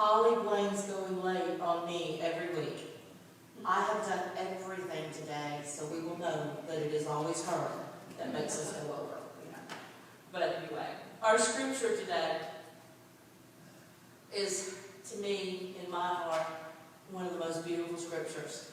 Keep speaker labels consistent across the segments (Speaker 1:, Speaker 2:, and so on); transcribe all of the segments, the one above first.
Speaker 1: Holly blames going late on me every week. I have done everything today, so we will know that it is always her that makes us go over. But anyway, our scripture today is, to me, in my heart, one of the most beautiful scriptures.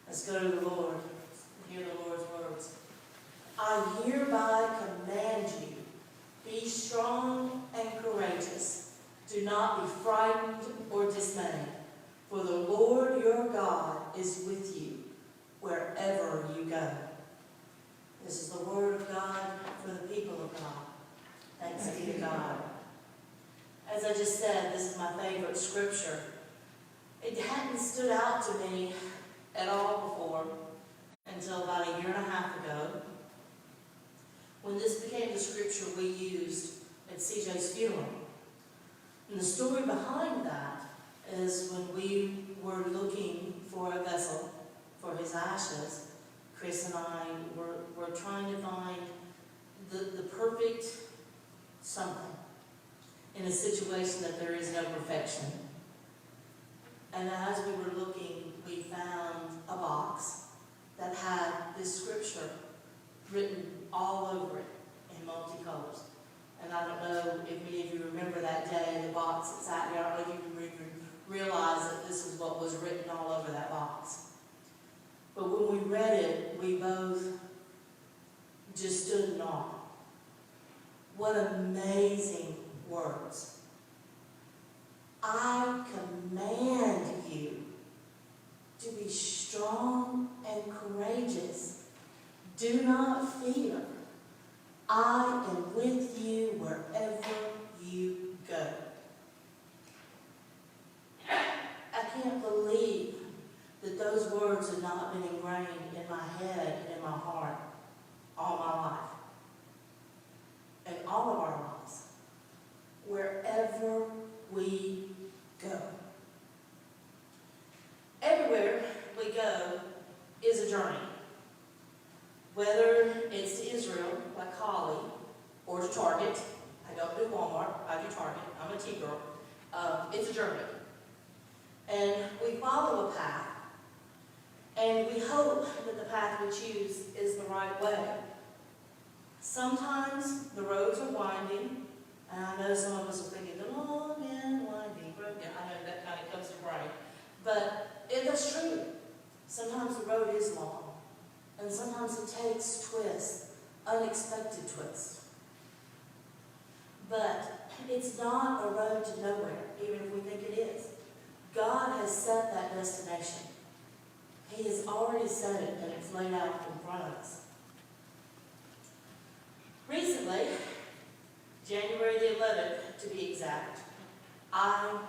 Speaker 1: Let's go to the Lord and hear the Lord's words. I hereby command you, be strong and courageous. Do not be frightened or dismayed, for the Lord your God is with you wherever you go. This is the word of God for the people of God. Thanks be to God. As I just said, this is my favorite scripture. It hadn't stood out to me at all before until about a year and a half ago, when this became the scripture we used at CJ's funeral. And the story behind that is when we were looking for a vessel for his ashes, Chris and I were trying to find the perfect something in a situation that there is no perfection. And as we were looking, we found a box that had this scripture written all over it in multicolors. And I don't know if many of you remember that day, the box that's out there. I don't know if you even realize that this is what was written all over that box. But when we read it, we both just stood in awe. What amazing words. I command you to be strong and courageous. Do not fear. I am with you wherever you go. I can't believe that those words have not been ingrained in my head and in my heart all my life. And all of our lives. Wherever we go. Everywhere we go is a journey. Whether it's to Israel, like Holly, or to Target. I don't do Walmart, I do Target. I'm a T-girl. It's a journey. And we follow a path. And we hope that the path we choose is the right way. Sometimes the roads are winding. And I know some of us are thinking, the long and winding road. Yeah, I know that kind of comes to brain. But that's true. Sometimes the road is long. And sometimes it takes twists, unexpected twists. But it's not a road to nowhere, even if we think it is. God has set that destination. He has already set it, and it's laid out in front of us. Recently, January the 11th, to be exact, I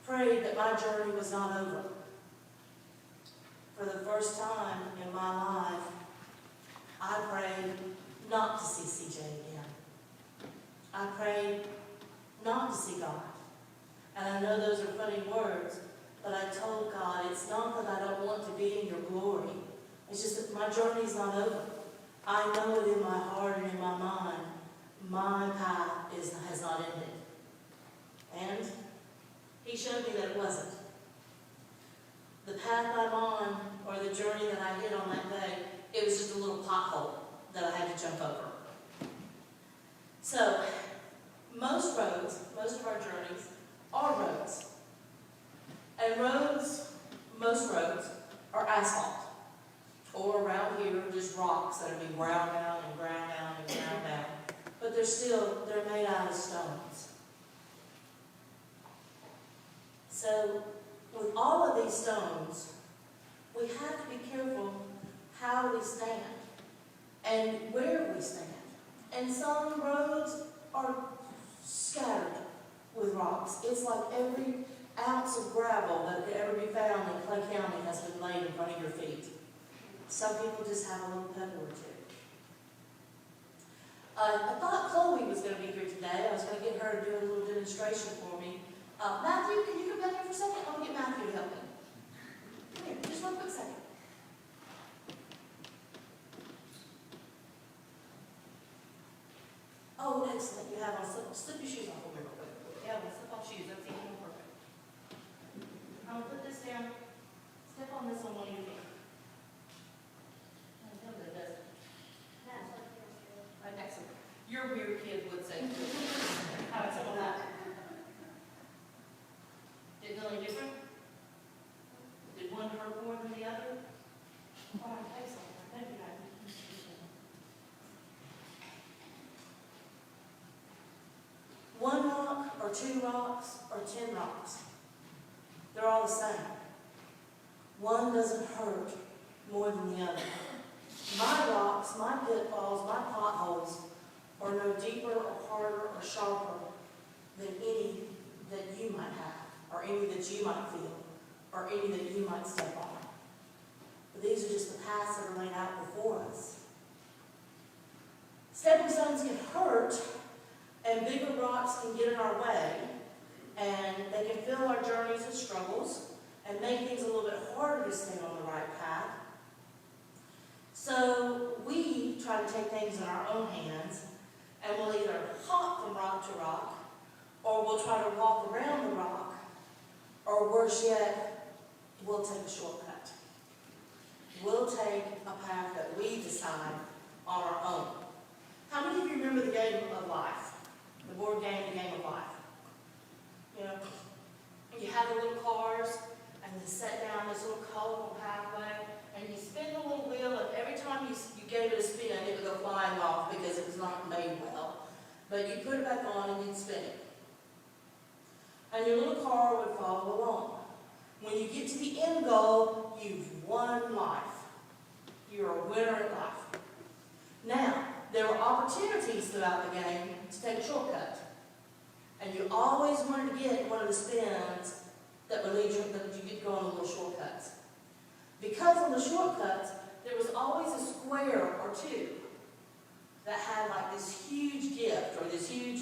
Speaker 1: prayed that my journey was not over. For the first time in my life, I prayed not to see CJ again. I prayed not to see God. And I know those are funny words, but I told God, it's not that I don't want to be in your glory. It's just that my journey is not over. I know it in my heart and in my mind. My path has not ended. And he showed me that it wasn't. The path I'm on, or the journey that I hit on that day, it was just a little pothole that I had to jump over. So, most roads, most of our journeys, are roads. And most roads, are asphalt. Or around here, just rocks that are being ground down and ground down and ground down. But they're made out of stones. So, with all of these stones, we have to be careful how we stand and where we stand. And some roads are scattered with rocks. It's like every ounce of gravel that could ever be found in Clay County has been laid in front of your feet. Some people just have a little pebble or two. I thought Chloe was going to be here today. I was going to get her to do a little demonstration for me. Matthew, can you come back here for a second? I want to get Matthew to help me. Come here, just one quick second. Oh, excellent. You have on slip your shoes off for me real quick. Yeah, we'll slip off shoes. That's even more perfect. I'm going to put this down. Step on this on one of your feet. I know that doesn't. Excellent. Your weird kid would say, how about some of that? Did it feel any different? Did one hurt more than the other? Oh, my face on that. Maybe not. One rock, or 2 rocks, or 10 rocks. They're all the same. One doesn't hurt more than the other. My rocks, my pitfalls, my potholes are no deeper or harder or sharper than any that you might have, or any that you might feel, or any that you might step on. But these are just the paths that are laid out before us. Stepping stones can hurt, and bigger rocks can get in our way, and they can fill our journeys with struggles and make things a little bit harder to stay on the right path. So we try to take things in our own hands, and we'll either hop from rock to rock, or we'll try to walk around the rock, or worse yet, we'll take a shortcut. We'll take a path that we decide on our own. How many of you remember the game of life? The board game, the game of life? You know, you have the little cars, and you set down this little colorful pathway, and you spin the little wheel, and every time you gave it a spin, it would go flying off because it was not made well. But you put it back on and you'd spin it. And your little car would follow along. When you get to the end goal, you've won life. You're a winner at life. Now, there were opportunities throughout the game to take a shortcut. And you always wanted to get one of the spins that would lead you, that you get to go on the little shortcuts. Because on the shortcuts, there was always a square or two that had like this huge gift or this huge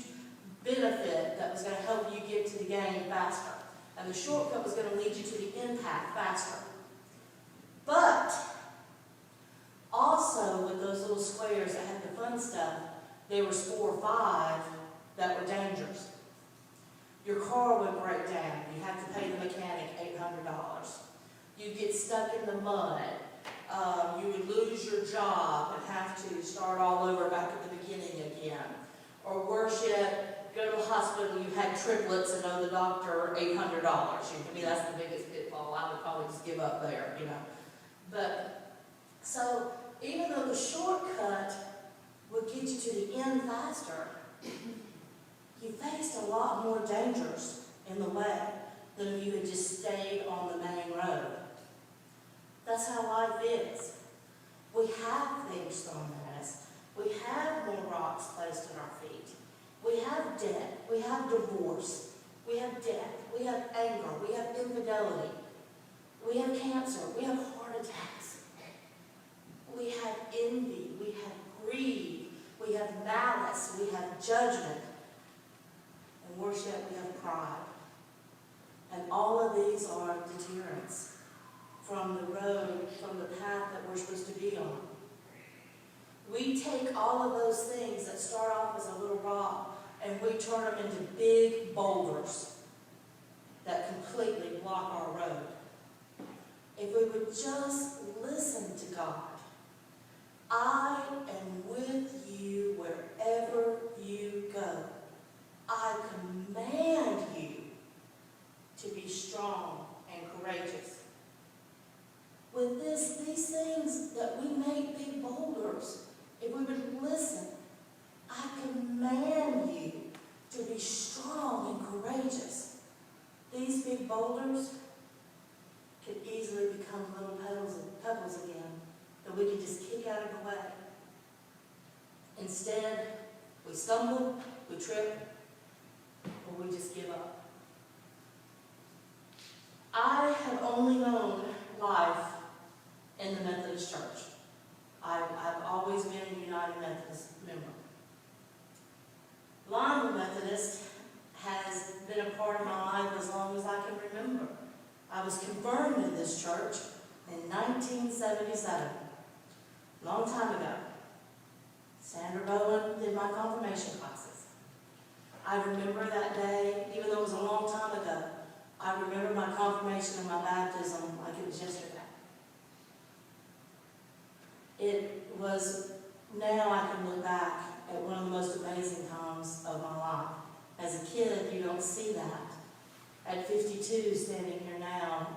Speaker 1: benefit that was going to help you get to the game faster. And the shortcut was going to lead you to the end path faster. But also with those little squares that had the fun stuff, there was 4 or 5 that were dangerous. Your car would break down. You have to pay the mechanic $800. You'd get stuck in the mud. You would lose your job and have to start all over back at the beginning again. Or worse yet, go to the hospital, you had triplets and owe the doctor $800. To me, that's the biggest pitfall. I would probably just give up there, you know. But, so, even though the shortcut would get you to the end faster, you faced a lot more dangers in the way than if you had just stayed on the main road. That's how life is. We have things thrown at us. We have more rocks placed at our feet. We have debt. We have divorce. We have death. We have anger. We have infidelity. We have cancer. We have heart attacks. We have envy. We have greed. We have malice. We have judgment. And worse yet, we have pride. And all of these are deterrents from the road, from the path that we're supposed to be on. We take all of those things that start off as a little rock and we turn them into big boulders that completely block our road. If we would just listen to God, I am with you wherever you go. I command you to be strong and courageous. With these things that we make big boulders, if we would listen, I command you to be strong and courageous. These big boulders can easily become little pebbles again that we can just kick out of the way. Instead, we stumble, we trip, or we just give up. I have only known life in the Methodist Church. I've always been a United Methodist member. Lineville Methodist has been a part of my life as long as I can remember. I was confirmed in this church in 1977, a long time ago. Sandra Bowen did my confirmation classes. I remember that day, even though it was a long time ago. I remember my confirmation and my baptism like it was yesterday. It was, now I can look back at one of the most amazing times of my life. As a kid, you don't see that. At 52, standing here now,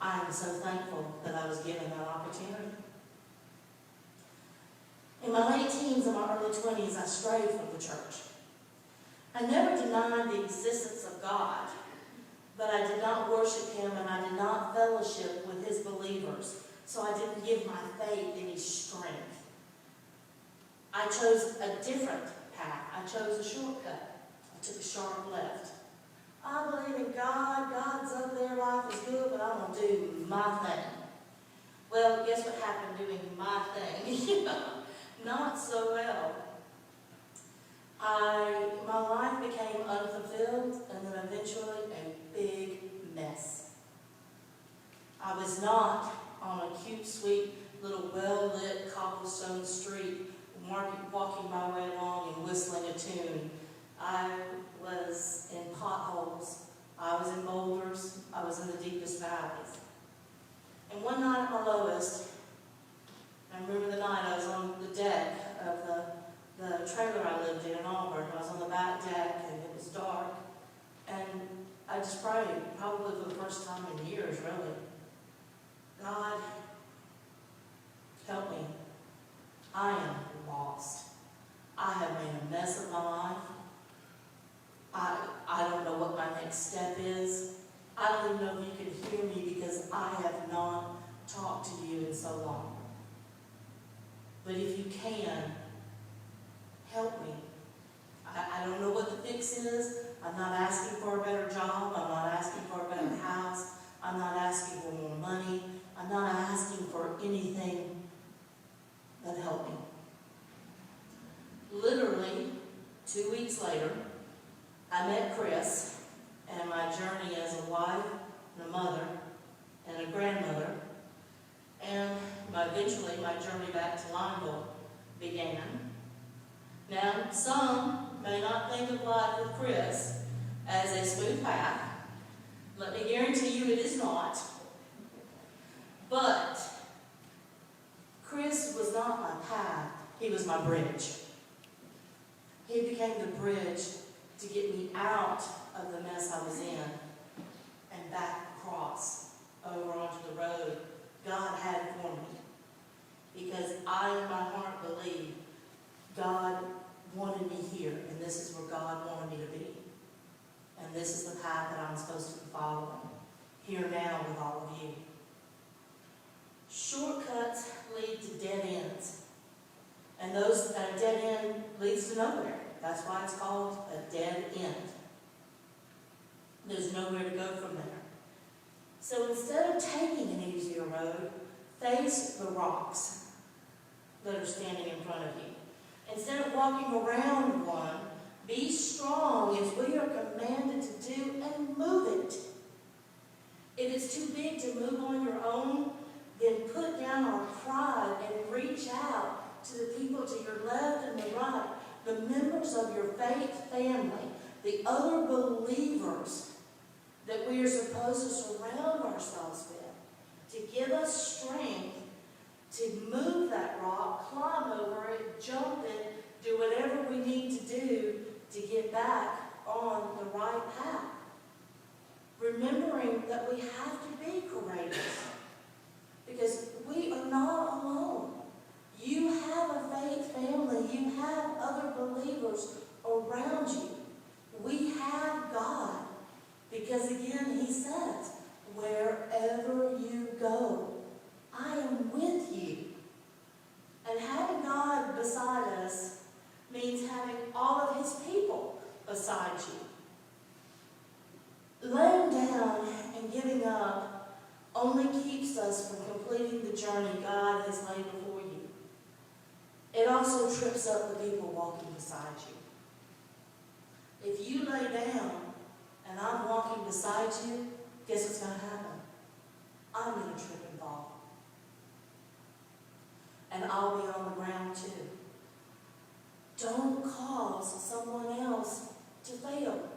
Speaker 1: I am so thankful that I was given that opportunity. In my late teens and my early 20s, I strayed from the church. I never denied the existence of God, but I did not worship Him and I did not fellowship with His believers, so I didn't give my faith any strength. I chose a different path. I chose a shortcut. I took a sharp left. I believe in God. God's up there. Life is good, but I'm going to do my thing. Well, guess what happened doing my thing? Not so well. My life became unfulfilled and then eventually a big mess. I was not on a cute, sweet, little well-lit cobblestone street walking my way along and whistling a tune. I was in potholes. I was in boulders. I was in the deepest valleys. And one night at my lowest, I remember the night I was on the deck of the trailer I lived in Auburn. I was on the back deck and it was dark. And I just prayed, probably for the first time in years, really. God, help me. I am lost. I have made a mess of my life. I don't know what my next step is. I don't even know if you can hear me because I have not talked to you in so long. But if you can, help me. I don't know what the fix is. I'm not asking for a better job. I'm not asking for a better house. I'm not asking for more money. I'm not asking for anything but help me. Literally, 2 weeks later, I met Chris, and my journey as a wife, and a mother, and a grandmother, and eventually my journey back to Lineville began. Now, some may not think of life with Chris as a smooth path. Let me guarantee you it is not. But Chris was not my path, he was my bridge. He became the bridge to get me out of the mess I was in and back across over onto the road God had for me. Because I in my heart believe God wanted me here, and this is where God wanted me to be. And this is the path that I'm supposed to be following, here now with all of you. Shortcuts lead to dead ends. And a dead end leads to nowhere. That's why it's called a dead end. There's nowhere to go from there. So instead of taking an easier road, face the rocks that are standing in front of you. Instead of walking around one, be strong as we are commanded to do and move it. If it's too big to move on your own, then put down our pride and reach out to the people to your left and the right, the members of your faith family, the other believers that we are supposed to surround ourselves with, to give us strength to move that rock, climb over it, jump it, do whatever we need to do to get back on the right path. Remembering that we have to be courageous because we are not alone. You have a faith family. You have other believers around you. We have God because, again, He says, wherever you go, I am with you. And having God beside us means having all of His people beside you. Laying down and giving up only keeps us from completing the journey God has laid before you. It also trips up the people walking beside you. If you lay down and I'm walking beside you, guess what's going to happen? I'm going to trip and fall. And I'll be on the ground too. Don't cause someone else to fail.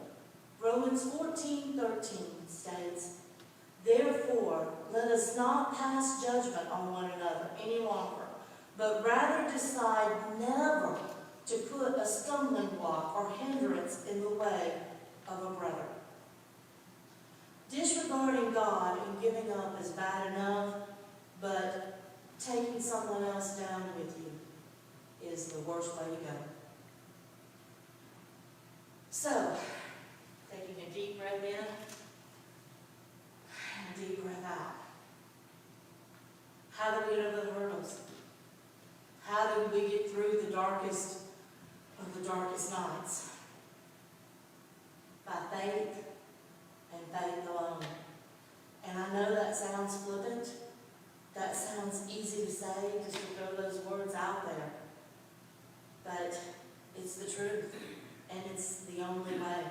Speaker 1: Romans 14:13 states, "Therefore, let us not pass judgment on one another any longer, but rather decide never to put a stumbling block or hindrance in the way of a brother." Disregarding God and giving up is bad enough, but taking someone else down with you is the worst way to go. So, taking a deep breath in and a deep breath out. How do we get over the hurdles? How do we get through the darkest of the darkest nights? By faith and faith alone. And I know that sounds flippant. That sounds easy to say, just to throw those words out there. But it's the truth, and it's the only way.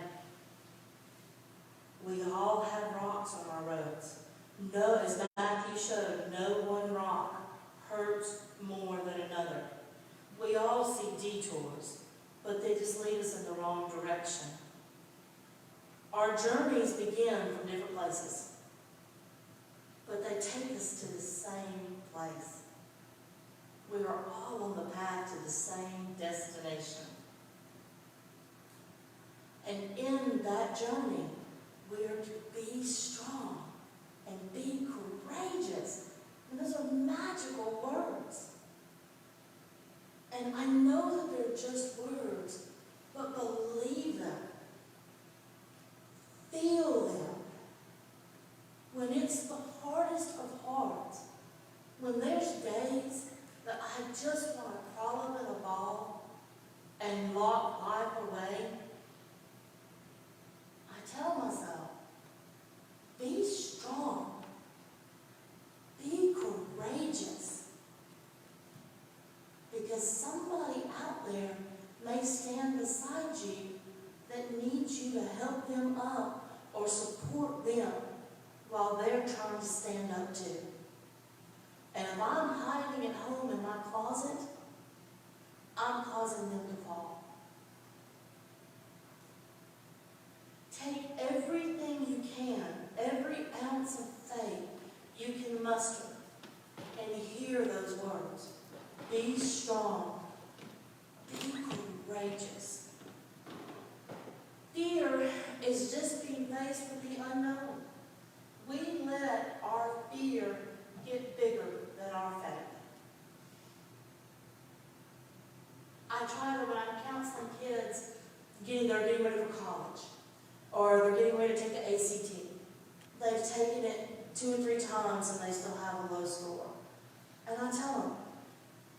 Speaker 1: We all have rocks on our roads. No, as Matthew showed, no one rock hurts more than another. We all see detours, but they just lead us in the wrong direction. Our journeys begin from different places, but they take us to the same place. We are all on the path to the same destination. And in that journey, we are to be strong and be courageous. And those are magical words. And I know that they're just words, but believe them. Feel them. When it's the hardest of hearts, when there's days that I just want to crawl up in a ball and lock life away, I tell myself, be strong. Be courageous. Because somebody out there may stand beside you that needs you to help them up or support them while they're trying to stand up too. And if I'm hiding at home in my closet, I'm causing them to fall. Take everything you can, every ounce of faith you can muster, and hear those words. Be strong. Be courageous. Fear is just being faced with the unknown. We let our fear get bigger than our faith. I try to, when I'm counseling kids, they're getting ready for college, or they're getting ready to take the ACT. They've taken it 2 or 3 times and they still have a low score. And I tell them,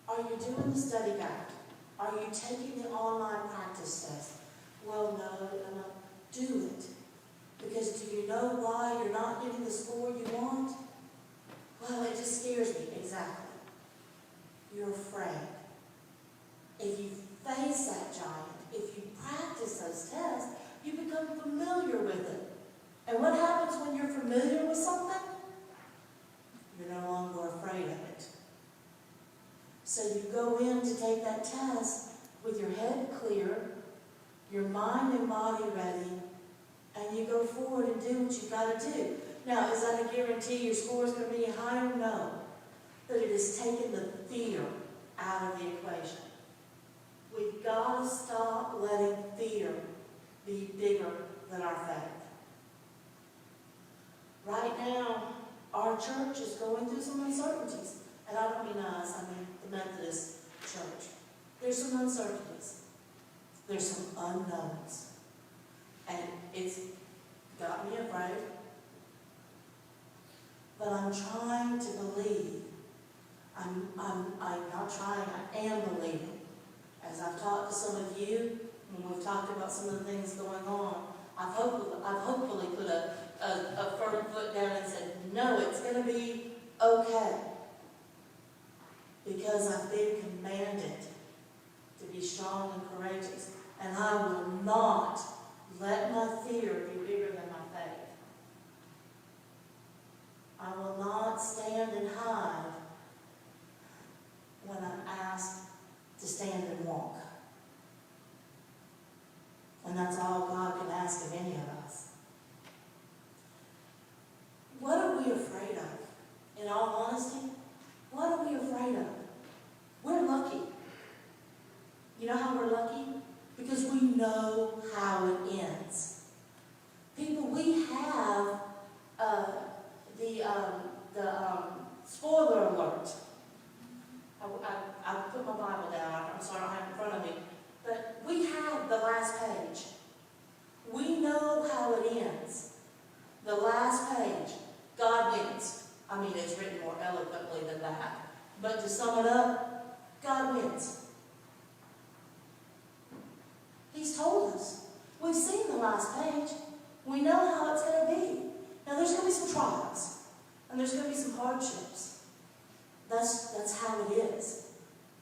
Speaker 1: are you doing the study guide? Are you taking the online practice test? Well, no. Do it. Because do you know why you're not getting the score you want? Well, it just scares me. Exactly. You're afraid. If you face that giant, if you practice those tests, you become familiar with it. And what happens when you're familiar with something? You're no longer afraid of it. So you go in to take that test with your head clear, your mind and body ready, and you go forward and do what you've got to do. Now, is that a guarantee your score is going to be higher? No. But it has taken the fear out of the equation. We've got to stop letting fear be bigger than our faith. Right now, our church is going through some uncertainties. And I don't mean us, I mean the Methodist church. There's some uncertainties. There's some unknowns. And it's got me afraid. But I'm trying to believe. I'm not trying, I am believing. As I've talked to some of you, and we've talked about some of the things going on, I've hopefully put a firm foot down and said, no, it's going to be okay. Because I've been commanded to be strong and courageous. And I will not let my fear be bigger than my faith. I will not stand and hide when I'm asked to stand and walk. And that's all know how it ends. People, we have the spoiler alert. I put my Bible down. I'm sorry, I don't have it in front of me. But we have the last page. We know how it ends. The last page. God wins. I mean, it's written more eloquently than that. But to sum it up, God wins. He's told us. We've seen the last page. We know how it's going to be. Now, there's going to be some trials. And there's going to be some hardships. That's how it is.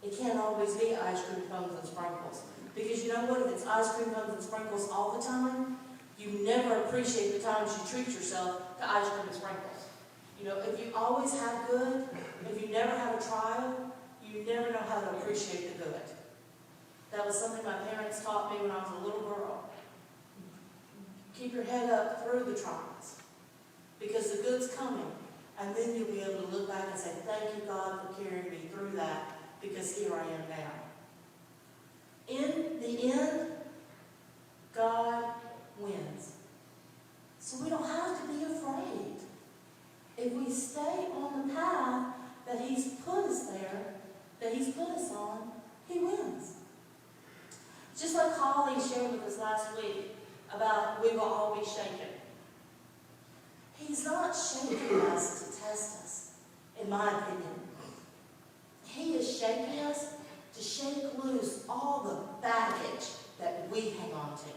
Speaker 1: It can't always be ice cream cones and sprinkles. Because you know what? If it's ice cream cones and sprinkles all the time, you never appreciate the times you treat yourself to ice cream and sprinkles. You know, if you always have good, if you never have a trial, you never know how to appreciate the good. That was something my parents taught me when I was a little girl. Keep your head up through the trials. Because the good's coming. And then you'll be able to look back and say, thank you, God, for carrying me through that, because here I am now. In the end, God wins. So we don't have to be afraid. If we stay on the path that He's put us there, that He's put us on, He wins. Just like Holly shared with us last week about we will all be shaken. He's not shaking us to test us, in my opinion. He is shaking us to shake loose all the baggage that we hang on to.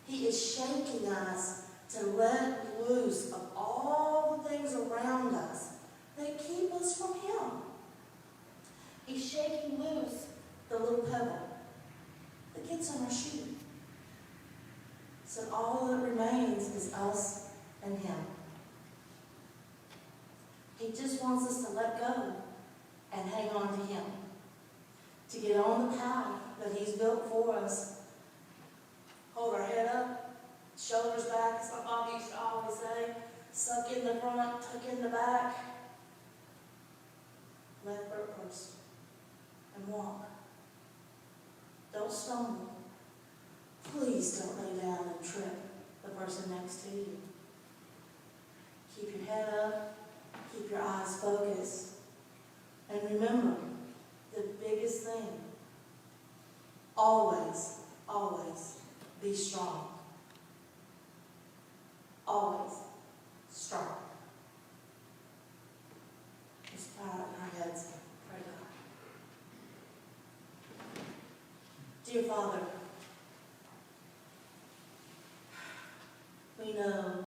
Speaker 1: He is shaking us to let loose of all the things around us that keep us from Him. He's shaking loose the little pebble that gets on our shoe. So all that remains is us and Him. He just wants us to let go and hang on to Him. To get on the path that He's built for us. Hold our head up, shoulders back, as my mom used to always say. Suck in the front, tuck in the back. Left foot first. And walk. Don't stumble. Please don't lay down and trip the person next to you. Keep your head up. Keep your eyes focused. And remember, the biggest thing, always, always be strong. Always strong. Let's bow our heads and pray to God. Dear Father, we know